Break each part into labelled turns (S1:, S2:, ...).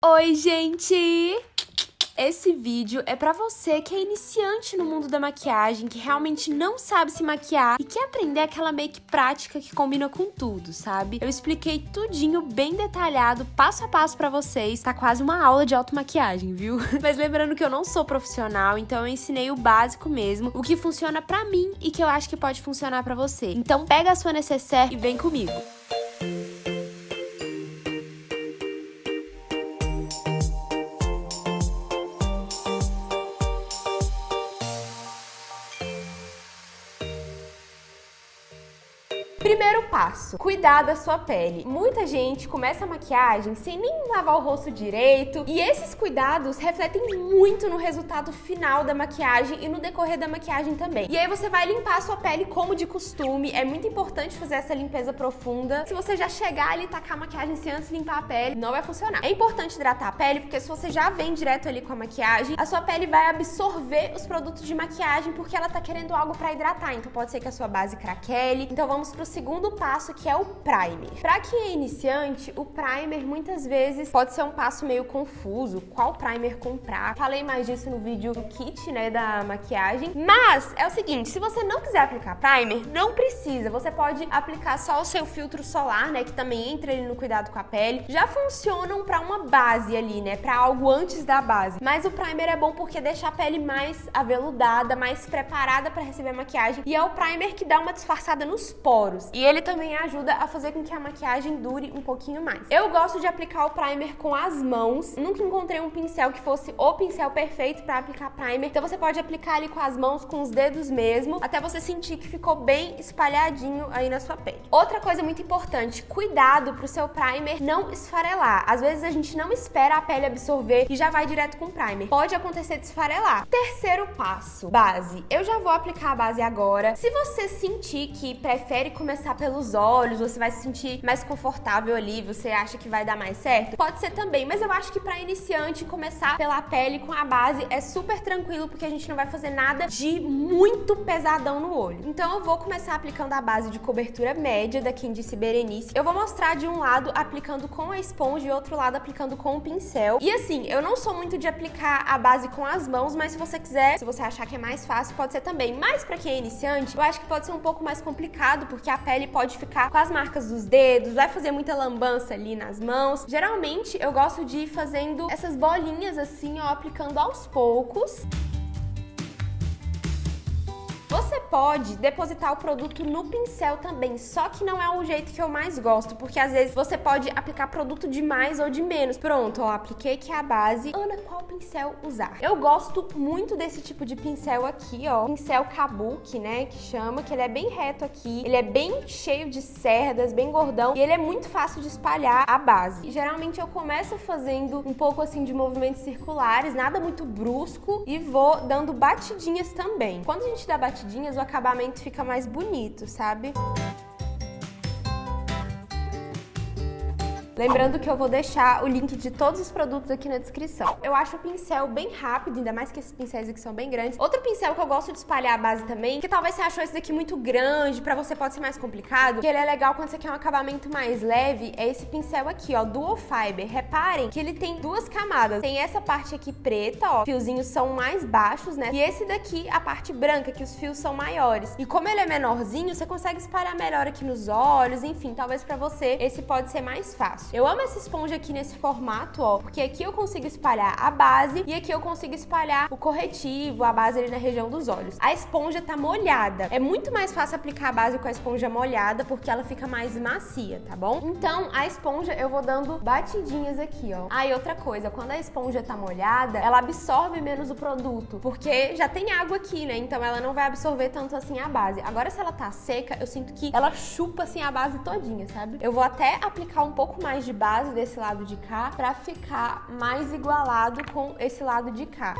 S1: Oi, gente! Esse vídeo é pra você que é iniciante no mundo da maquiagem, que realmente não sabe se maquiar e quer aprender aquela make prática que combina com tudo, sabe? Eu expliquei tudinho bem detalhado, passo a passo pra vocês. Tá quase uma aula de automaquiagem, viu? Mas lembrando que eu não sou profissional, então eu ensinei o básico mesmo, o que funciona pra mim e que eu acho que pode funcionar pra você. Então pega a sua necessaire e vem comigo. Primeiro passo, cuidar da sua pele. Muita gente começa a maquiagem sem nem lavar o rosto direito e esses cuidados refletem muito no resultado final da maquiagem e no decorrer da maquiagem também. E aí você vai limpar a sua pele como de costume, é muito importante fazer essa limpeza profunda. Se você já chegar ali e tacar a maquiagem sem antes limpar a pele, não vai funcionar. É importante hidratar a pele porque se você já vem direto ali com a maquiagem, a sua pele vai absorver os produtos de maquiagem porque ela tá querendo algo pra hidratar, então pode ser que a sua base craquele. Então vamos pro segundo passo, que é o primer. Pra quem é iniciante, o primer muitas vezes pode ser um passo meio confuso. Qual primer comprar? Falei mais disso no vídeo do kit, né, da maquiagem. Mas é o seguinte, se você não quiser aplicar primer, não precisa. Você pode aplicar só o seu filtro solar, né, que também entra ali no cuidado com a pele. Já funcionam pra uma base ali, né, pra algo antes da base. Mas o primer é bom porque deixa a pele mais aveludada, mais preparada pra receber a maquiagem. E é o primer que dá uma disfarçada nos poros. E ele também ajuda a fazer com que a maquiagem dure um pouquinho mais. Eu gosto de aplicar o primer com as mãos. Nunca encontrei um pincel que fosse o pincel perfeito pra aplicar primer. Então você pode aplicar ali com as mãos, com os dedos mesmo, até você sentir que ficou bem espalhadinho aí na sua pele. Outra coisa muito importante, cuidado pro seu primer não esfarelar. Às vezes a gente não espera a pele absorver e já vai direto com o primer. Pode acontecer de esfarelar. Terceiro passo, base. Eu já vou aplicar a base agora. Se você sentir que prefere começar pelos olhos, você vai se sentir mais confortável ali, você acha que vai dar mais certo, pode ser também, mas eu acho que pra iniciante começar pela pele com a base é super tranquilo, porque a gente não vai fazer nada de muito pesadão no olho. Então eu vou começar aplicando a base de cobertura média da Quem Disse Berenice. Eu vou mostrar de um lado aplicando com a esponja e outro lado aplicando com o pincel. E assim, eu não sou muito de aplicar a base com as mãos, mas se você quiser, se você achar que é mais fácil, pode ser também. Mas pra quem é iniciante, eu acho que pode ser um pouco mais complicado, porque a pele pode ficar com as marcas dos dedos, vai fazer muita lambança ali nas mãos. Geralmente eu gosto de ir fazendo essas bolinhas assim, ó, aplicando aos poucos. Você pode depositar o produto no pincel também, só que não é o jeito que eu mais gosto, porque às vezes você pode aplicar produto de mais ou de menos. Pronto, ó, apliquei aqui a base. Ana, qual pincel usar? Eu gosto muito desse tipo de pincel aqui, ó, pincel kabuki, né, que chama, que ele é bem reto aqui, ele é bem cheio de cerdas, bem gordão, e ele é muito fácil de espalhar a base. E, geralmente eu começo fazendo um pouco assim de movimentos circulares, nada muito brusco, e vou dando batidinhas também. Quando a gente dá batidinhas, o acabamento fica mais bonito, sabe? Lembrando que eu vou deixar o link de todos os produtos aqui na descrição. Eu acho o pincel bem rápido, ainda mais que esses pincéis aqui são bem grandes. Outro pincel que eu gosto de espalhar a base também, que talvez você achou esse daqui muito grande, pra você pode ser mais complicado, que ele é legal quando você quer um acabamento mais leve, é esse pincel aqui, ó, Dual Fiber. Reparem que ele tem duas camadas. Tem essa parte aqui preta, ó, fiozinhos são mais baixos, né? E esse daqui, a parte branca, que os fios são maiores. E como ele é menorzinho, você consegue espalhar melhor aqui nos olhos, enfim, talvez pra você esse pode ser mais fácil. Eu amo essa esponja aqui nesse formato, ó, porque aqui eu consigo espalhar a base e aqui eu consigo espalhar o corretivo, a base ali na região dos olhos. A esponja tá molhada. É muito mais fácil aplicar a base com a esponja molhada porque ela fica mais macia, tá bom? Então, a esponja eu vou dando batidinhas aqui, ó. Ah, e outra coisa, quando a esponja tá molhada, ela absorve menos o produto, porque já tem água aqui, né? Então ela não vai absorver tanto assim a base. Agora, se ela tá seca, eu sinto que ela chupa assim a base todinha, sabe? Eu vou até aplicar um pouco mais de base desse lado de cá pra ficar mais igualado com esse lado de cá.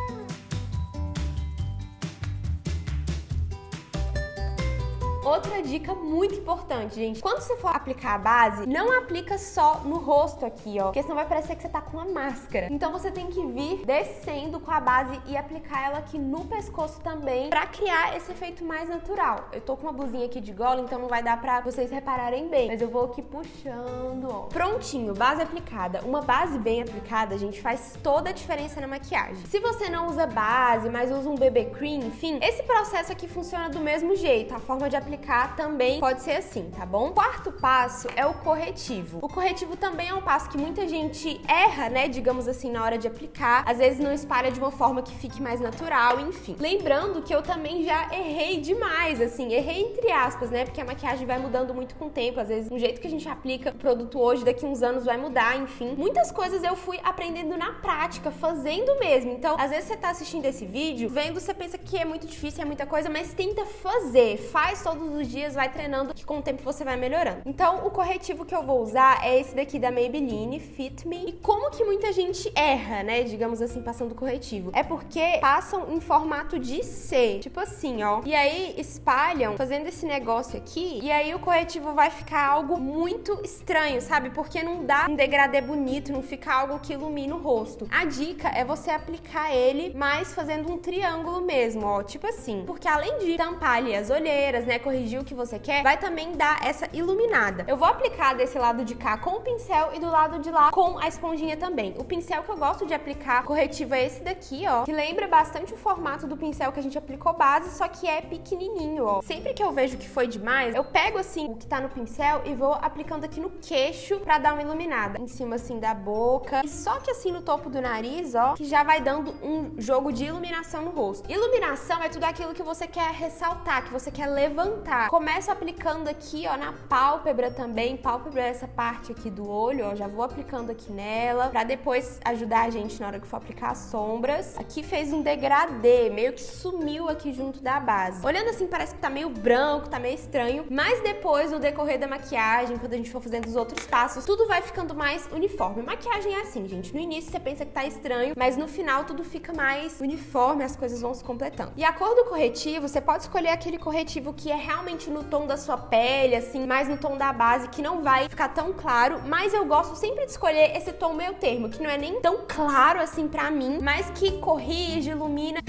S1: Outra dica muito importante, gente. Quando você for aplicar a base, não aplica só no rosto aqui, ó. Porque senão vai parecer que você tá com uma máscara. Então você tem que vir descendo com a base e aplicar ela aqui no pescoço também, pra criar esse efeito mais natural. Eu tô com uma blusinha aqui de gola, então não vai dar pra vocês repararem bem. Mas eu vou aqui puxando, ó. Prontinho, base aplicada. Uma base bem aplicada, gente, faz toda a diferença na maquiagem. Se você não usa base, mas usa um BB cream, enfim, esse processo aqui funciona do mesmo jeito. A forma de aplicar também pode ser assim, tá bom? Quarto passo é o corretivo. O corretivo também é um passo que muita gente erra, né, digamos assim, na hora de aplicar. Às vezes não espalha de uma forma que fique mais natural, enfim. Lembrando que eu também já errei demais, assim, errei entre aspas, né, porque a maquiagem vai mudando muito com o tempo. Às vezes, o jeito que a gente aplica o produto hoje, daqui uns anos vai mudar, enfim. Muitas coisas eu fui aprendendo na prática, fazendo mesmo. Então, às vezes você tá assistindo esse vídeo, vendo, você pensa que é muito difícil, é muita coisa, mas tenta fazer. Faz todos os dias, vai treinando, que com o tempo você vai melhorando. Então, o corretivo que eu vou usar é esse daqui da Maybelline, Fit Me. E como que muita gente erra, né, digamos assim, passando corretivo? É porque passam em formato de C, tipo assim, ó. E aí, espalham, fazendo esse negócio aqui, e aí o corretivo vai ficar algo muito estranho, sabe? Porque não dá um degradê bonito, não fica algo que ilumina o rosto. A dica é você aplicar ele mais fazendo um triângulo mesmo, ó, tipo assim. Porque além de tampar ali as olheiras, né, corrigir o que você quer, vai também dar essa iluminada. Eu vou aplicar desse lado de cá com o pincel e do lado de lá com a esponjinha também. O pincel que eu gosto de aplicar corretivo é esse daqui, ó, que lembra bastante o formato do pincel que a gente aplicou base, só que é pequenininho, ó. Sempre que eu vejo que foi demais, eu pego assim o que tá no pincel e vou aplicando aqui no queixo pra dar uma iluminada. Em cima assim da boca. E só que assim no topo do nariz, ó, que já vai dando um jogo de iluminação no rosto. Iluminação é tudo aquilo que você quer ressaltar, que você quer levantar. Começo aplicando aqui, ó, na pálpebra também. Pálpebra é essa parte aqui do olho, ó. Já vou aplicando aqui nela, pra depois ajudar a gente na hora que for aplicar as sombras. Aqui fez um degradê, meio que sumiu aqui junto da base. Olhando assim, parece que tá meio branco, tá meio estranho, mas depois, no decorrer da maquiagem, quando a gente for fazendo os outros passos, tudo vai ficando mais uniforme. Maquiagem é assim, gente. No início você pensa que tá estranho, mas no final tudo fica mais uniforme, as coisas vão se completando. E a cor do corretivo, você pode escolher aquele corretivo que é realmente no tom da sua pele, assim, mais no tom da base, que não vai ficar tão claro, mas eu gosto sempre de escolher esse tom meio termo, que não é nem tão claro assim pra mim, mas que corrige, ilumina.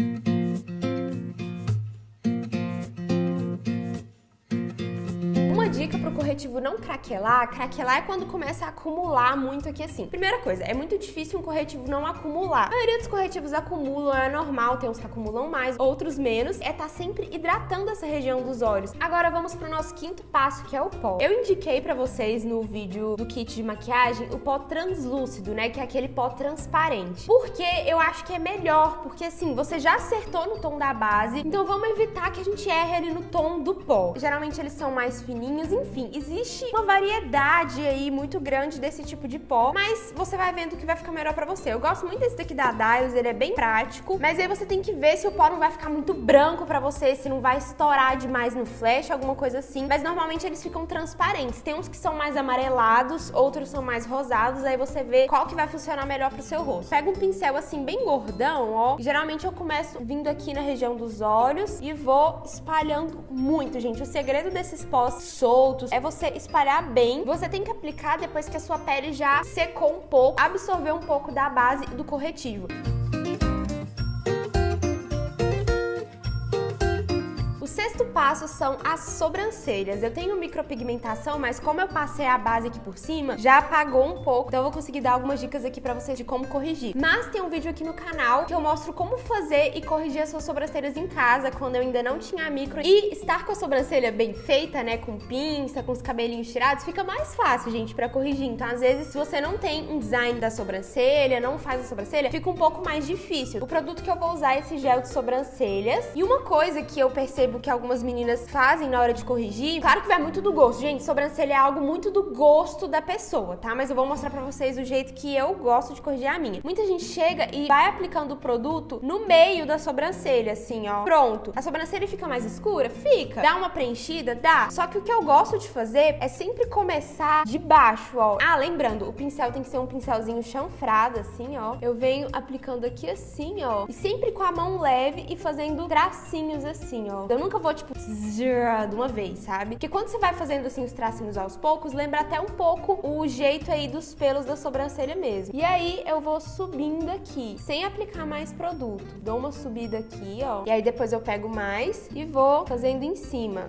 S1: Uma dica pro corretivo não craquelar, craquelar é quando começa a acumular muito aqui assim. Primeira coisa, é muito difícil um corretivo não acumular. A maioria dos corretivos acumulam, é normal, tem uns que acumulam mais, outros menos. É tá sempre hidratando essa região dos olhos. Agora vamos pro nosso quinto passo, que é o pó. Eu indiquei pra vocês no vídeo do kit de maquiagem o pó translúcido, né, que é aquele pó transparente. Porque eu acho que é melhor, porque assim, você já acertou no tom da base, então vamos evitar que a gente erre ali no tom do pó. Geralmente eles são mais fininhos, enfim, existe uma variedade aí muito grande desse tipo de pó, mas você vai vendo que vai ficar melhor pra você. Eu gosto muito desse daqui da Dylos, ele é bem prático, mas aí você tem que ver se o pó não vai ficar muito branco pra você, se não vai estourar demais no flash, alguma coisa assim, mas normalmente eles ficam transparentes. Tem uns que são mais amarelados, outros são mais rosados, aí você vê qual que vai funcionar melhor pro seu rosto. Pega um pincel assim bem gordão, ó, geralmente eu começo vindo aqui na região dos olhos e vou espalhando muito, gente. O segredo desses pós soltos é você espalhar bem. Você tem que aplicar depois que a sua pele já secou um pouco, absorver um pouco da base e do corretivo. O sexto passo são as sobrancelhas. Eu tenho micropigmentação, mas como eu passei a base aqui por cima, já apagou um pouco, então eu vou conseguir dar algumas dicas aqui pra vocês de como corrigir. Mas tem um vídeo aqui no canal que eu mostro como fazer e corrigir as suas sobrancelhas em casa, quando eu ainda não tinha micro. E estar com a sobrancelha bem feita, né, com pinça, com os cabelinhos tirados, fica mais fácil, gente, pra corrigir. Então, às vezes, se você não tem um design da sobrancelha, não faz a sobrancelha, fica um pouco mais difícil. O produto que eu vou usar é esse gel de sobrancelhas. E uma coisa que eu percebo que algumas meninas fazem na hora de corrigir, claro que vai muito do gosto, gente, sobrancelha é algo muito do gosto da pessoa, tá? Mas eu vou mostrar pra vocês o jeito que eu gosto de corrigir a minha. Muita gente chega e vai aplicando o produto no meio da sobrancelha, assim, ó. Pronto. A sobrancelha fica mais escura? Fica. Dá uma preenchida? Dá. Só que o que eu gosto de fazer é sempre começar de baixo, ó. Ah, lembrando, o pincel tem que ser um pincelzinho chanfrado, assim, ó. Eu venho aplicando aqui assim, ó. E sempre com a mão leve e fazendo tracinhos assim, ó. Eu nunca vou, tipo, de uma vez, sabe? Porque quando você vai fazendo assim os tracinhos aos poucos, lembra até um pouco o jeito aí dos pelos da sobrancelha mesmo. E aí eu vou subindo aqui, sem aplicar mais produto. Dou uma subida aqui, ó. E aí depois eu pego mais e vou fazendo em cima.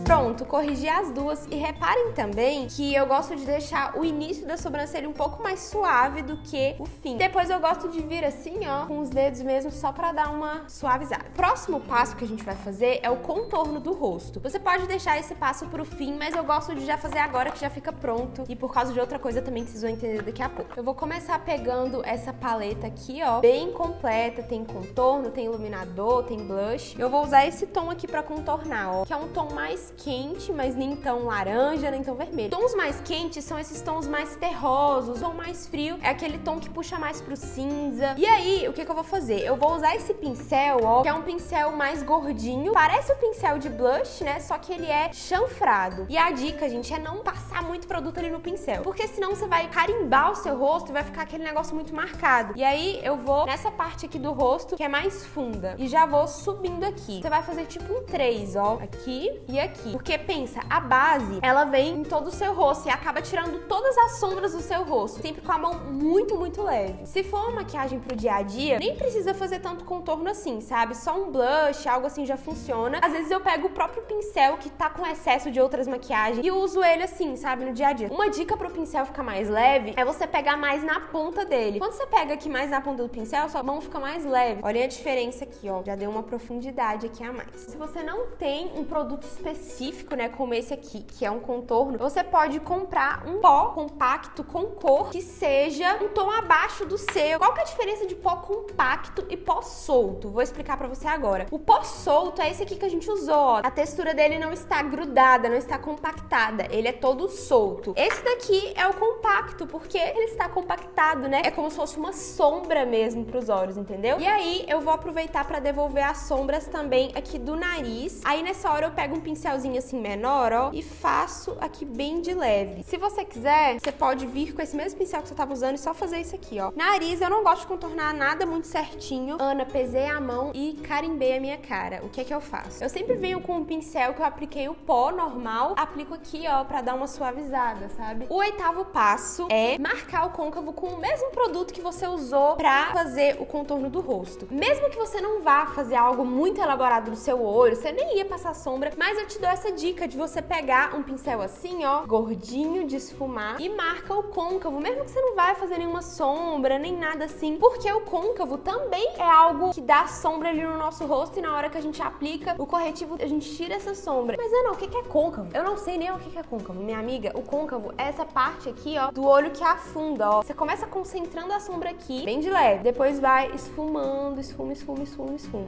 S1: Pronto, corrigi as duas e reparem também que eu gosto de deixar o início da sobrancelha um pouco mais suave do que o fim. Depois eu gosto de vir assim, ó, com os dedos mesmo, só pra dar uma suavizada. Próximo passo que a gente vai fazer é o contorno do rosto. Você pode deixar esse passo pro fim, mas eu gosto de já fazer agora que já fica pronto e por causa de outra coisa também que vocês vão entender daqui a pouco. Eu vou começar pegando essa paleta aqui, ó, bem completa, tem contorno, tem iluminador, tem blush. Eu vou usar esse tom aqui pra contornar, ó, que é um tom mais quente, mas nem tão laranja, nem tão vermelho. Tons mais quentes são esses tons mais terrosos. O tom mais frio é aquele tom que puxa mais pro cinza. E aí, o que eu vou fazer? Eu vou usar esse pincel, ó, que é um pincel mais gordinho. Parece o pincel de blush, né? Só que ele é chanfrado. E a dica, gente, é não passar muito produto ali no pincel, porque senão você vai carimbar o seu rosto e vai ficar aquele negócio muito marcado. E aí, eu vou nessa parte aqui do rosto, que é mais funda, e já vou subindo aqui. Você vai fazer tipo um 3, ó, aqui e aqui. Porque pensa, a base, ela vem em todo o seu rosto e acaba tirando todas as sombras do seu rosto, sempre com a mão muito, muito leve. Se for uma maquiagem pro dia a dia, nem precisa fazer tanto contorno assim, sabe? Só um blush, algo assim já funciona. Às vezes eu pego o próprio pincel que tá com excesso de outras maquiagens e uso ele assim, sabe? No dia a dia. Uma dica pro pincel ficar mais leve é você pegar mais na ponta dele. Quando você pega aqui mais na ponta do pincel, sua mão fica mais leve. Olha a diferença aqui, ó. Já deu uma profundidade aqui a mais. Se você não tem um produto específico, né, como esse aqui, que é um contorno, você pode comprar um pó compacto com cor que seja um tom abaixo do seu. Qual que é a diferença de pó compacto e pó solto? Vou explicar pra você agora. O pó solto é esse aqui que a gente usou, ó. A textura dele não está grudada, não está compactada, ele é todo solto. Esse daqui é o compacto, porque ele está compactado, né? É como se fosse uma sombra mesmo pros olhos, entendeu? E aí, eu vou aproveitar pra devolver as sombras também aqui do nariz. Aí, nessa hora, eu pego um pincelzinho assim menor, ó, e faço aqui bem de leve. Se você quiser, você pode vir com esse mesmo pincel que você tava usando e só fazer isso aqui, ó. Nariz, eu não gosto de contornar nada muito certinho. Ana, pesei a mão e carimbei a minha cara. O que é que eu faço? Eu sempre venho com um pincel que eu apliquei o pó normal, aplico aqui, ó, pra dar uma suavizada, sabe? O 8º passo é marcar o côncavo com o mesmo produto que você usou pra fazer o contorno do rosto. Mesmo que você não vá fazer algo muito elaborado no seu olho, você nem ia passar sombra, mas eu te dou essa dica de você pegar um pincel assim, ó, gordinho, de esfumar e marca o côncavo, mesmo que você não vai fazer nenhuma sombra, nem nada assim, porque o côncavo também é algo que dá sombra ali no nosso rosto e na hora que a gente aplica o corretivo, a gente tira essa sombra. Mas Ana, o que é côncavo? Eu não sei nem o que é côncavo, minha amiga. O côncavo é essa parte aqui, ó, do olho que afunda, ó. Você começa concentrando a sombra aqui, bem de leve, depois vai esfumando, esfuma, esfuma, esfuma, esfuma.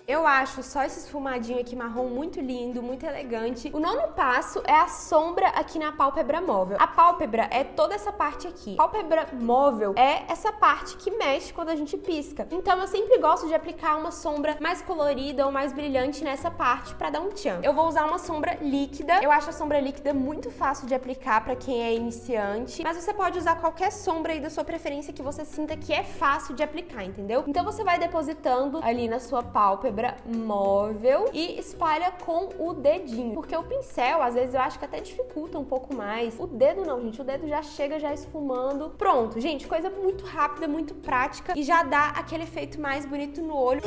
S1: Eu acho só esse esfumadinho aqui marrom muito lindo, muito elegante. O 9º passo é a sombra aqui na pálpebra móvel. A pálpebra é toda essa parte aqui. A pálpebra móvel é essa parte que mexe quando a gente pisca. Então eu sempre gosto de aplicar uma sombra mais colorida ou mais brilhante nessa parte pra dar um tchan. Eu vou usar uma sombra líquida. Eu acho a sombra líquida muito fácil de aplicar pra quem é iniciante, mas você pode usar qualquer sombra aí da sua preferência que você sinta que é fácil de aplicar, entendeu? Então você vai depositando ali na sua pálpebra móvel e espalha com o dedinho, porque o pincel às vezes eu acho que até dificulta um pouco mais. O dedo não, gente, o dedo já chega já esfumando. Pronto, gente, coisa muito rápida, muito prática e já dá aquele efeito mais bonito no olho.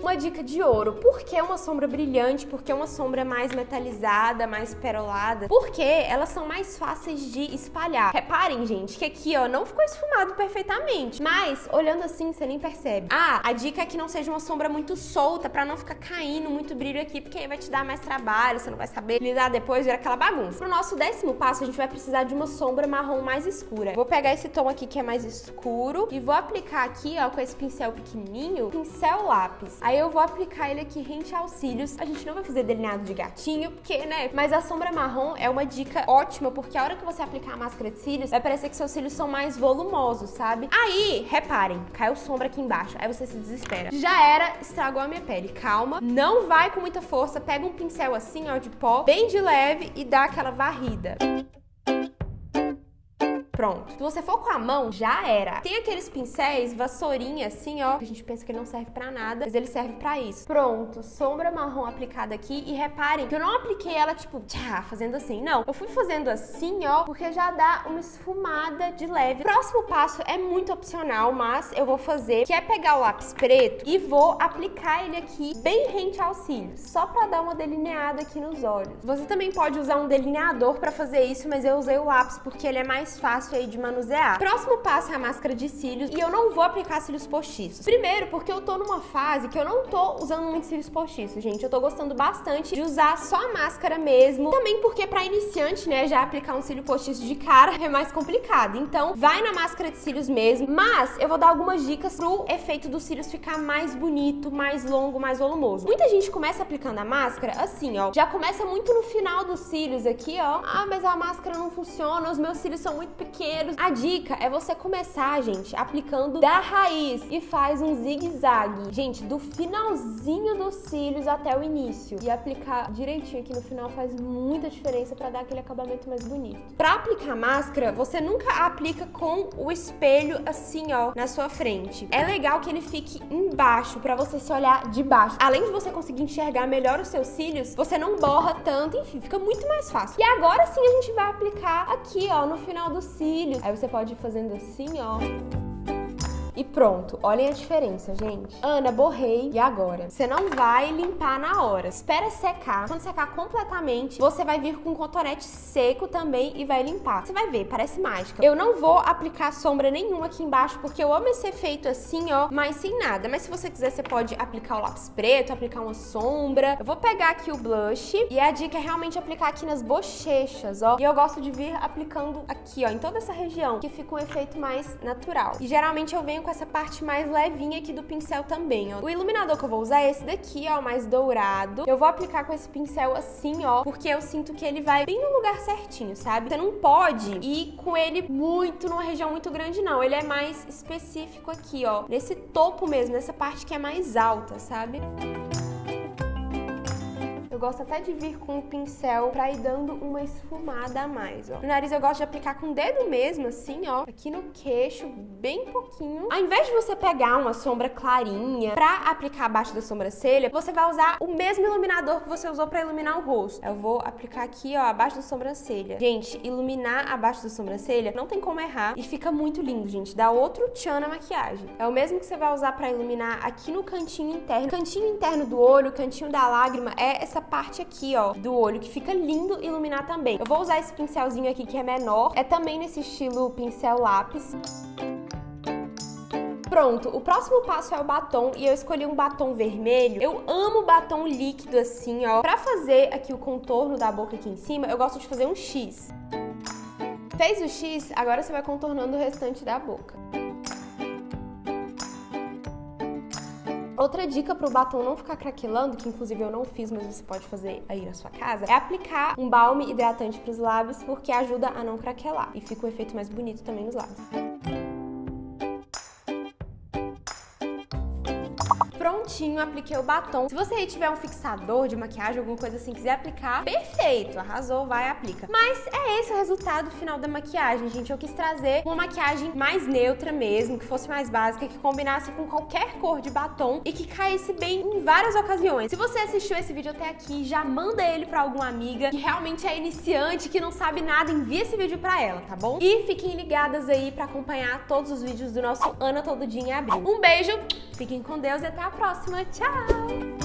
S1: Uma dica de ouro. Por que uma sombra brilhante? Por que uma sombra mais metalizada, mais perolada? Porque elas são mais fáceis de espalhar. Reparem, gente, que aqui, ó, não ficou esfumado perfeitamente, mas olhando assim, você nem percebe. Ah, a dica é que não seja uma sombra muito solta, pra não ficar caindo muito brilho aqui, porque aí vai te dar mais trabalho, você não vai saber lidar depois, vira aquela bagunça. No nosso 10º passo, a gente vai precisar de uma sombra marrom mais escura. Vou pegar esse tom aqui que é mais escuro e vou aplicar aqui, ó, com esse pincel pequenininho, pincel lápis. Aí Aí eu vou aplicar ele aqui rente aos cílios. A gente não vai fazer delineado de gatinho, porque, né? Mas a sombra marrom é uma dica ótima, porque a hora que você aplicar a máscara de cílios, vai parecer que seus cílios são mais volumosos, sabe? Aí, reparem, caiu sombra aqui embaixo. Aí você se desespera. Já era, estragou a minha pele. Calma, não vai com muita força. Pega um pincel assim, ó, de pó, bem de leve e dá aquela varrida. Pronto. Se você for com a mão, já era. Tem aqueles pincéis, vassourinha assim, ó, que a gente pensa que ele não serve pra nada, mas ele serve pra isso. Pronto, sombra marrom aplicada aqui. E reparem que eu não apliquei ela, tipo, tchá, fazendo assim. Não, eu fui fazendo assim, ó, porque já dá uma esfumada de leve. O próximo passo é muito opcional, mas eu vou fazer, que é pegar o lápis preto e vou aplicar ele aqui bem rente aos cílios, só pra dar uma delineada aqui nos olhos. Você também pode usar um delineador pra fazer isso, mas eu usei o lápis porque ele é mais fácil aí de manusear. Próximo passo é a máscara de cílios e eu não vou aplicar cílios postiços. Primeiro, porque eu tô numa fase que eu não tô usando muito cílios postiços, gente. Eu tô gostando bastante de usar só a máscara mesmo. Também porque pra iniciante, né, já aplicar um cílio postiço de cara é mais complicado. Então, vai na máscara de cílios mesmo. Mas eu vou dar algumas dicas pro efeito dos cílios ficar mais bonito, mais longo, mais volumoso. Muita gente começa aplicando a máscara assim, ó. Já começa muito no final dos cílios aqui, ó. Ah, mas a máscara não funciona, os meus cílios são muito pequenos. A dica é você começar, gente, aplicando da raiz e faz um zigue-zague. Gente, do finalzinho dos cílios até o início. E aplicar direitinho aqui no final faz muita diferença pra dar aquele acabamento mais bonito. Pra aplicar máscara, você nunca aplica com o espelho assim, ó, na sua frente. É legal que ele fique embaixo pra você se olhar de baixo. Além de você conseguir enxergar melhor os seus cílios, você não borra tanto, enfim, fica muito mais fácil. E agora sim a gente vai aplicar aqui, ó, no final dos cílios. Aí você pode ir fazendo assim, ó. E pronto, olhem a diferença, gente. Ana, borrei. E agora? Você não vai limpar na hora. Espera secar. Quando secar completamente, você vai vir com um cotonete seco também e vai limpar. Você vai ver, parece mágica. Eu não vou aplicar sombra nenhuma aqui embaixo, porque eu amo esse efeito assim, ó, mas sem nada. Mas se você quiser, você pode aplicar o lápis preto, aplicar uma sombra. Eu vou pegar aqui o blush e a dica é realmente aplicar aqui nas bochechas, ó. E eu gosto de vir aplicando aqui, ó, em toda essa região, que fica um efeito mais natural. E geralmente eu venho com essa parte mais levinha aqui do pincel também, ó. O iluminador que eu vou usar é esse daqui, ó, mais dourado. Eu vou aplicar com esse pincel assim, ó, porque eu sinto que ele vai bem no lugar certinho, sabe? Você não pode ir com ele muito numa região muito grande, não. Ele é mais específico aqui, ó, nesse topo mesmo, nessa parte que é mais alta, sabe? Eu gosto até de vir com o pincel pra ir dando uma esfumada a mais, ó. No nariz eu gosto de aplicar com o dedo mesmo, assim, ó. Aqui no queixo, bem pouquinho. Ao invés de você pegar uma sombra clarinha pra aplicar abaixo da sobrancelha, você vai usar o mesmo iluminador que você usou pra iluminar o rosto. Eu vou aplicar aqui, ó, abaixo da sobrancelha. Gente, iluminar abaixo da sobrancelha não tem como errar e fica muito lindo, gente. Dá outro tchan na maquiagem. É o mesmo que você vai usar pra iluminar aqui no cantinho interno. Cantinho interno do olho, cantinho da lágrima, é essa parte aqui, ó, do olho, que fica lindo iluminar também. Eu vou usar esse pincelzinho aqui que é menor, é também nesse estilo pincel lápis. Pronto, o próximo passo é o batom e eu escolhi um batom vermelho. Eu amo batom líquido assim, ó. Pra fazer aqui o contorno da boca aqui em cima, eu gosto de fazer um X. Fez o X, agora você vai contornando o restante da boca. Outra dica pro batom não ficar craquelando, que inclusive eu não fiz, mas você pode fazer aí na sua casa, é aplicar um balme hidratante pros lábios, porque ajuda a não craquelar. E fica um efeito mais bonito também nos lábios. Prontinho, apliquei o batom. Se você aí tiver um fixador de maquiagem, alguma coisa assim, quiser aplicar, perfeito, arrasou, vai, aplica. Mas é esse o resultado final da maquiagem, gente. Eu quis trazer uma maquiagem mais neutra mesmo, que fosse mais básica, que combinasse com qualquer cor de batom e que caísse bem em várias ocasiões. Se você assistiu esse vídeo até aqui, já manda ele pra alguma amiga que realmente é iniciante, que não sabe nada, envia esse vídeo pra ela, tá bom? E fiquem ligadas aí pra acompanhar todos os vídeos do nosso Ana Todo Dia em Abril. Um beijo, fiquem com Deus e até a próxima. Tchau!